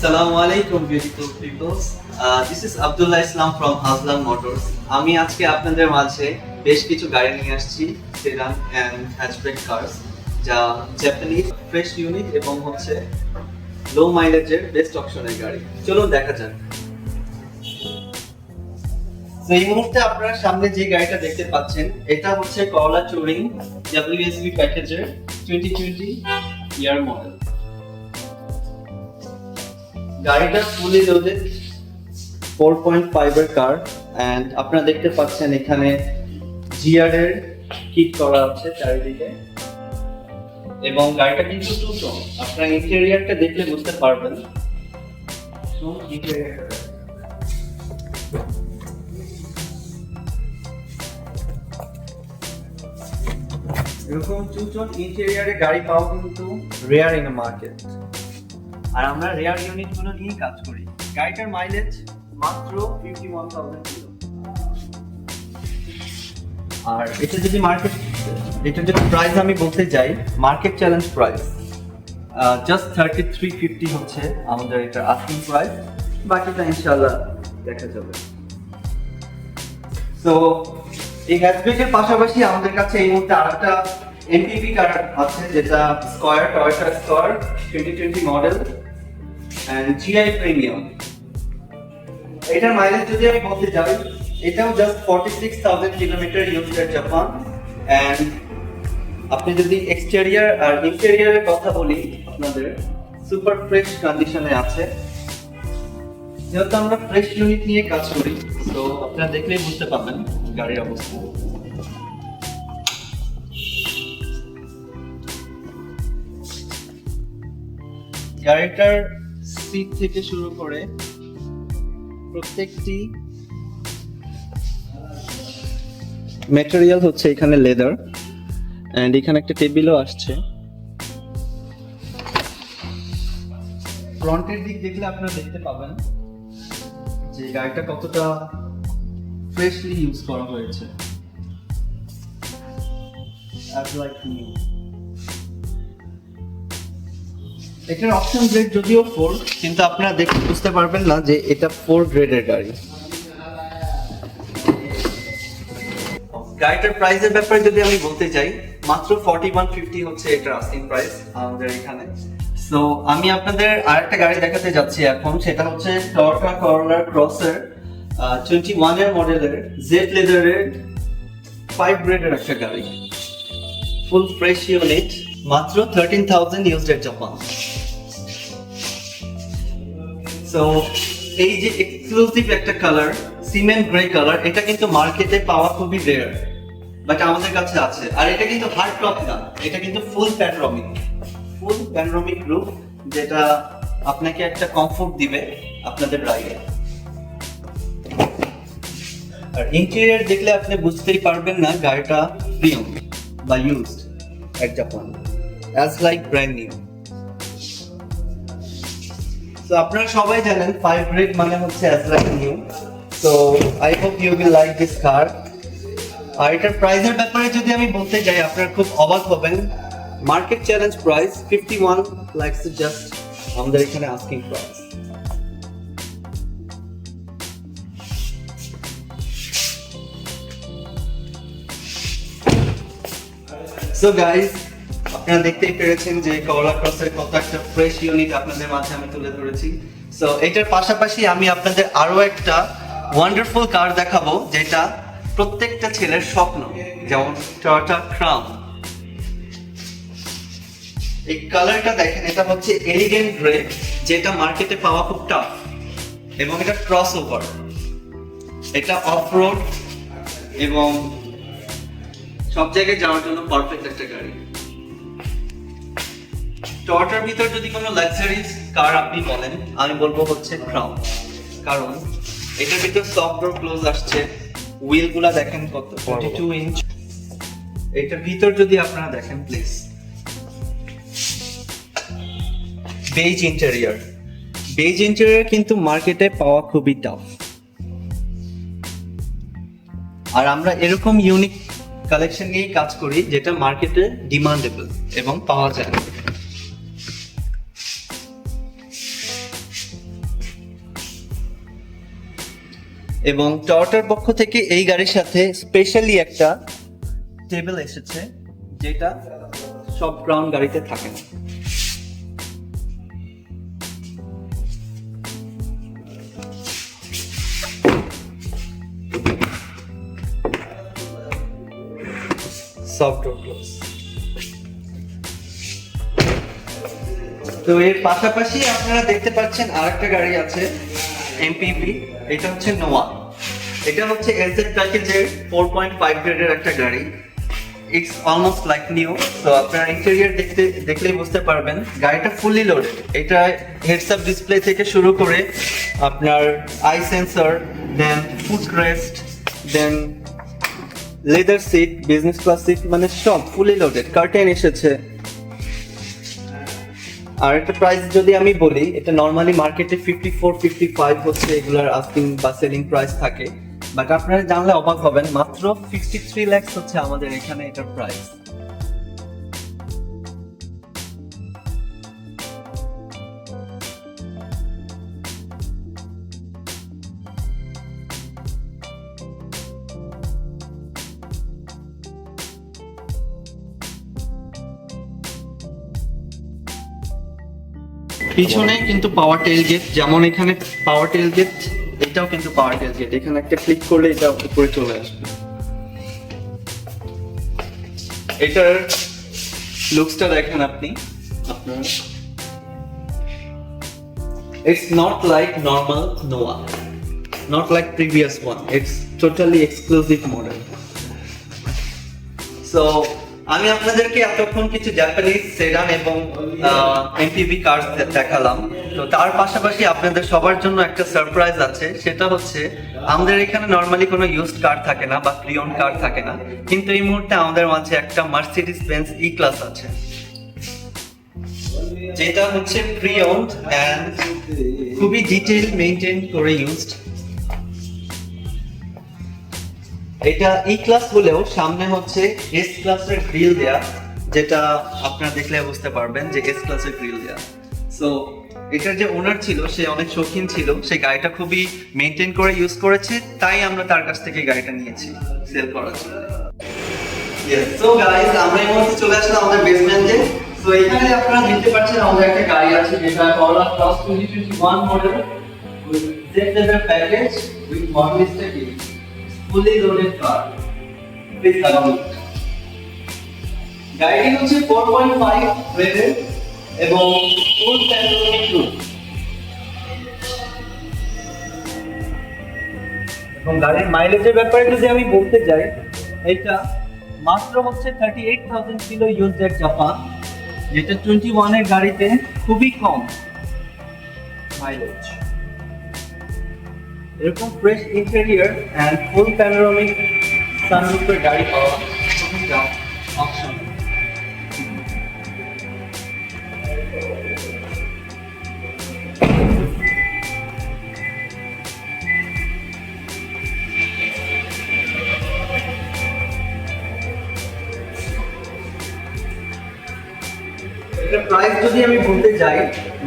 Assalamu alaikum beautiful people. This is Abdullah Islam from Hazlan Motors. আমি আজকে আপনাদের মাঝে বেশ কিছু গাড়ি নিয়ে আসছি সেডান এন্ড হ্যাচব্যাক কার্স যা জাপানিজ ফ্রেশ ইউনিট এবং হচ্ছে লো মাইলেজের বেস্ট অপশনের গাড়ি। চলুন দেখা যাক। তো এই মুহূর্তে আপনারা সামনে যে গাড়িটা দেখতে পাচ্ছেন এটা হচ্ছে করলা টুরিং WSB প্যাকেজের 2020 ইয়ার মডেল। গাড়িটা ফুলি লোডেড 4.5 এর কার এন্ড আপনারা দেখতে পাচ্ছেন এখানে জিআর এর কিট করা আছে চারিদিকে এবং গাড়িটা কিন্তু টু টোন। আপনারা ইন্টেরিয়রটা দেখলে বুঝতে পারবেন। তো ইন্টেরিয়রটা এরকম টু টোন ইন্টেরিয়রে গাড়ি পাওয়া কিন্তু রেয়ার ইন দ্য মার্কেট। আর আমরা রেয়ার ইউনিটগুলো নিয়ে কাজ করি। গাড়িটার মাইলেজ মাত্র 51,000 কিলো। আর এটা যদি প্রাইস আমি বলতে যাই, মার্কেট চ্যালেঞ্জ প্রাইস জাস্ট 3350 হচ্ছে আমাদের এটা আস্কিং প্রাইস। বাকিটা ইনশাআল্লাহ দেখা যাবে। তো এই হ্যাচব্যাকের পাশাপাশি আমাদের কাছে এই মুহূর্তে আরেকটা এমপিভি কার আছে যেটা Esquire Toyota Esquire 2020 model and GI premium. এটার মাইলেজ যদি আমি বলতে যাই, এটাও just 46,000 kilometre used at Japan. And আপনি যদি এক্সটেরিয়র আর ইন্টেরিয়রের কথা বলি, আপনাদের সুপার ফ্রেশ কন্ডিশনে আছে। যেহেতু আমরা ফ্রেশ ইউনিট নিয়ে কাজ করি, তো আপনারা দেখলেই বুঝতে পারবেন গাড়ির অবস্থা। গাড়িটার সিট থেকে শুরু করে প্রত্যেকটি ম্যাটেরিয়াল হচ্ছে এখানে লেদার এন্ড এখানে একটা টেবিলও আসছে। ফ্রন্টের দিক দেখলে আপনারা দেখতে পাবেন যে গাড়িটা কতটা ফ্রেশলি ইউজ করা হয়েছে। as like new। এটার অপশন গ্রেড যদিও 4, কিন্তু আপনারা দেখে বুঝতে পারবেন না যে এটা 4 গ্রেডের গাড়ি। গাড়িটার প্রাইসের ব্যাপারে যদি আমি বলতে চাই, মাত্র 4150 হচ্ছে এটার আস্কিং প্রাইস আমাদের এখানে। সো আমি আপনাদের আরেকটা গাড়ি দেখাতে যাচ্ছি এখন, সেটা হচ্ছে টয়োটা করোলা ক্রসার 21 এর মডেলের জেড লেদারের 5 গ্রেডের একটা গাড়ি, ফুল ফ্রেশ ইউনিট, মাত্র 13,000 ইউজড এট জাপান। সো এই যে এক্সক্লুসিভ একটা কালার সিমেন্ট গ্রে কালার, এটা কিন্তু মার্কেটে পাওয়া খুবই রেয়ার, বাট আমাদের কাছে আছে। আর এটা কিন্তু হার্ড টপ না, এটা কিন্তু ফুল প্যানোরামিক রুফ, যেটা আপনাকে একটা কমফোর্ট দিবে আপনাদের রাইডে। আর ইন্টেরিয়র দেখলে আপনি বুঝতেই পারবেন না গাড়িটা প্রিমিয়াম বা used at Japan, as like brand new। So আপনারা সবাই জানেন 5 grade মানে হচ্ছে as like new। So I hope you will like this car। আর এটার প্রাইসের ব্যাপারে যদি আমি বলতে যাই, আপনারা খুব অবাক হবেন। Market challenge price 51 lakhs just আমাদের এখানে আস্কিং প্রাইস। So guys, আপনারা দেখতেই পেরেছেন যে করোলা ক্রসের কত একটা ফ্রেশ ইউনিট আপনাদের মাঝে আমি তুলে ধরেছি। সো এটার পাশাপাশি আমি আপনাদের আরো একটা ওয়ান্ডারফুল কার দেখাবো, যেটা প্রত্যেকটা ছেলের স্বপ্ন, যেমন টয়োটা ক্রাউন। এই কালারটা দেখেন, এটা হচ্ছে এলিগেন্ট গ্রে, যেটা মার্কেটে পাওয়া খুব টাফ, এবং এটা ক্রস ওভার, এটা অফ রোড এবং সব জায়গায় যাওয়ার জন্য পারফেক্ট একটা গাড়ি। টয়োটার ভিতর যদি কোনো লাক্সারিজ কার আপনি বলেন, আমি বলবো হচ্ছে ক্রাউন। কারণ এটার ভিতর সফট ডোর ক্লোজ আসছে, হুইল গুলা দেখেন কত 22 ইঞ্চ। এটার ভিতর যদি আপনারা দেখেন প্লিজ, বেজ ইন্টেরিয়র কিন্তু মার্কেটে পাওয়া খুবই টাফ। আর আমরা এরকম ইউনিক কালেকশন নিয়েই কাজ করি, যেটা মার্কেটে ডিমান্ডেবল এবং পাওয়া যায়। এবং টয়োটার পক্ষ থেকে এই গাড়ির সাথে স্পেশালি একটা টেবিল এসেছে, যেটা সব ব্রাউন গাড়িতে থাকে না। সফট ডোর ক্লোজ। তো এর পাশাপাশি আপনারা দেখতে পাচ্ছেন আরেকটা গাড়ি আছে এমপিভি, এটা হচ্ছে নোয়া। এটা হচ্ছে এলজেড প্যাকেজের 4.5 গ্রেডের একটা গাড়ি। It's almost like new. তো আপনারা ইন্টেরিয়র দেখলেই বুঝতে পারবেন গাড়িটা ফুললি লোডেড। এটা হেডস আপ ডিসপ্লে থেকে শুরু করে আপনার eye sensor, then foot rest, then leather seat, business class seat, মানে সব ফুলি লোডেড। কার্টেন এসেছে। আর একটা প্রাইস যদি আমি বলি, এটা নর্মালি মার্কেটে 54-55 হচ্ছে এগুলার আস্কিং বা সেলিং প্রাইস থাকে, বাট আপনারা জানলে অবাক হবেন মাত্র 53 লাখ হচ্ছে আমাদের এখানে এটার প্রাইস। পিছনে কিন্তু পাওয়ার টেল গেট, যেমন এখানে পাওয়ার টেল গেট, এটাও কিন্তু পাওয়ার টেল গেট। এখানে একটা ক্লিক করলে এটা উপরে চলে আসবে। এটার লুকসটা দেখেন আপনি, আপনার ইটস নট লাইক নর্মাল নোয়া, not like previous one, it's totally exclusive model. So আমি আপনাদেরকে এতক্ষণ কিছু জাপানিজ সেডান এবং এমপিভি কার দেখালাম। তো তার পাশাপাশি আপনাদের সবার জন্য একটা সারপ্রাইজ আছে, সেটা হচ্ছে আমাদের এখানে নর্মালি কোনো ইউজড কার থাকে না বা প্রি-ওন্ড কার থাকে না, কিন্তু এই মুহূর্তে আমাদের মাঝে একটা মার্সিডিজ বেঞ্জ ই ক্লাস আছে, যেটা হচ্ছে প্রি-ওন্ড এন্ড খুবই ডিটেইল মেইনটেইন করে ইউজড। এটা ই ক্লাস হলেও সামনে হচ্ছে এস ক্লাসের গ্রিল দেয়া, যেটা আপনারা দেখলে বুঝতে পারবেন যে এস ক্লাসের গ্রিল দেয়া। সো এটার যে ওনার ছিল সে অনেক শৌখিন ছিল, সে গাড়িটা খুবই মেইনটেইন করে ইউজ করেছে, তাই আমরা তার কাছ থেকে গাড়িটা নিয়েছি সেল করার জন্য। সো গাইস, আমরা এই মুহূর্তে চলে আসলাম আমাদের বেসমেন্টে। সো এখানে আপনারা দেখতে পাচ্ছেন আমাদের একটা গাড়ি আছে, যেটা Corolla cross 2021 model with Z package with modellistic fully loaded car. Please allow me. গাড়িটি হচ্ছে 4.5 রেটেড এবং ফুল প্যানোরামিক রুফ। এবং গাড়ির মাইলেজের ব্যাপারে যদি আমি বলতে যাই, এটা মাত্র হচ্ছে 38,000 কিলো ইউজড এট জাপান, যেটা 21 এর গাড়িতে খুবই কম মাইলেজ। এরকম fresh interior and full panoramic সানরুফের গাড়ি পাওয়া খুবই অপশন। এটা প্রাইস যদি আমি বলতে যাই,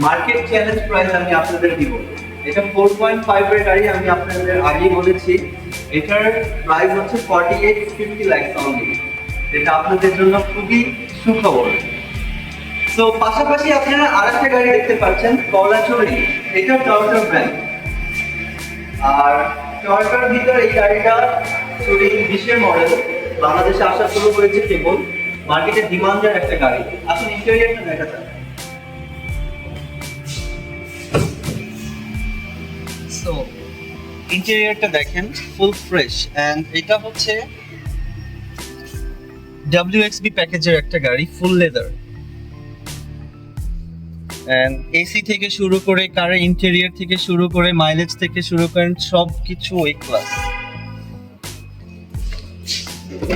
মার্কেট চ্যালেঞ্জ প্রাইস আমি আপনাদের দিব। এটা 4.5 এর গাড়ি, আমি আপনাদের আগেই বলেছি এটার প্রাইস হচ্ছে 48-50 লাখ অনলি, যেটা আপনাদের জন্য খুবই সুখবর। সো পাশাপাশি আপনারা আরেকটা গাড়ি দেখতে পাচ্ছেন, করলা চুরি। এটা টয়োটার ব্র্যান্ড, আর টয়োটার ভিতর এই গাড়িটা চুরি 20 মডেল, বাংলাদেশে আসা শুরু করেছে কেবল, মার্কেটে ডিমান্ডের একটা গাড়ি। আসলে ইন্টেরিয়রটা দেখা যায়। সো ইন্টেরিয়রটা দেখেন, ফুল ফ্রেশ এন্ড এটা হচ্ছে WXB প্যাকেজের একটা গাড়ি, ফুল লেদার এন্ড এসি থেকে শুরু করে কারের ইন্টেরিয়র থেকে শুরু করে মাইলেজ থেকে শুরু করেন সবকিছু ওই ক্লাস।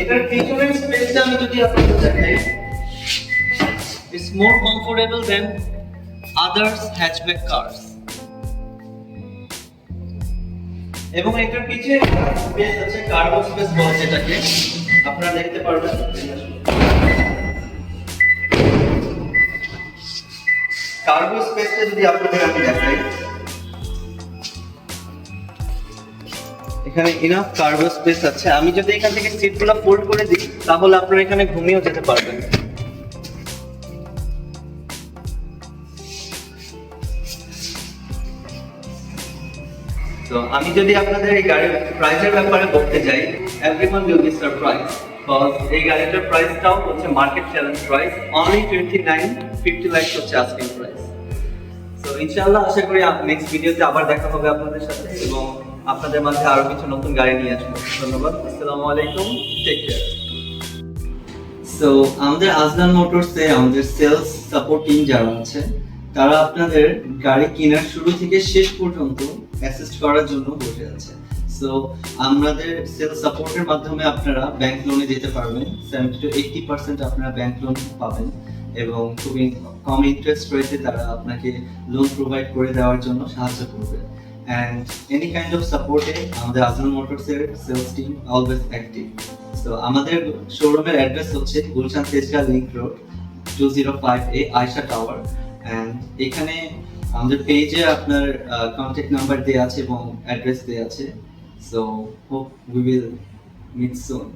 এটার পিছনের স্পেসটা আমি যদি আপনাদের দেখাই, it's more comfortable than others hatchback cars. এবং এটার পিছে স্পেস আছে, কার্গো স্পেস বলে যেটাকে, আপনারা দেখতে পারবেন। কার্গো স্পেসটা যদি আপনাদের আমি দেখাই, এখানে ইনাফ কার্গো স্পেস আছে। আমি যদি এখান থেকে সিটগুলো ফোল্ড করে দিই তাহলে আপনারা এখানে ঘুমিয়েও যেতে পারবেন। তো আমি যদি আপনাদের এই গাড়ির প্রাইসের ব্যাপারে বলতে যাই, everyone will be surprise, because এই গাড়িটার প্রাইসটাও হচ্ছে market challenge price, only 2950 lakh হচ্ছে আস্কিং প্রাইস। তো ইনশাআল্লাহ আশা করি নেক্সট ভিডিওতে আবার দেখা হবে আপনাদের সাথে এবং আপনাদের মাঝে আরো কিছু নতুন গাড়ি নিয়ে আসবো। ধন্যবাদ, আসসালামু আলাইকুম, টেক কেয়ার। সো আমাদের আজলান মোটরসে আমাদের সেলস সাপোর্ট টিম যারা আছে তারা আপনাদের গাড়ি কেনার শুরু থেকে শেষ পর্যন্ত অ্যাসিস্ট করার জন্য বসে আছে। সো আমাদের সেলস সাপোর্টের মাধ্যমে আপনারা ব্যাংক লোনে যেতে পারবেন, 70 to 80% আপনারা ব্যাংক লোন পাবেন এবং খুবই কম ইন্টারেস্ট রেটে তারা আপনাকে লোন প্রোভাইড করে দেওয়ার জন্য সাহায্য করবে। অ্যান্ড এনি কাইন্ড অফ সাপোর্টে আমাদের আজলান মোটরসের সেলস টিম অলওয়েজ অ্যাক্টিভ। তো আমাদের শোরুমের অ্যাড্রেস হচ্ছে Gulshan Tejgaon link road 205A Ayesha tower. And এখানে আমাদের পেজে আপনার কন্ট্যাক্ট নাম্বার দেওয়া আছে এবং অ্যাড্রেস দেওয়া আছে। So hope we will meet soon.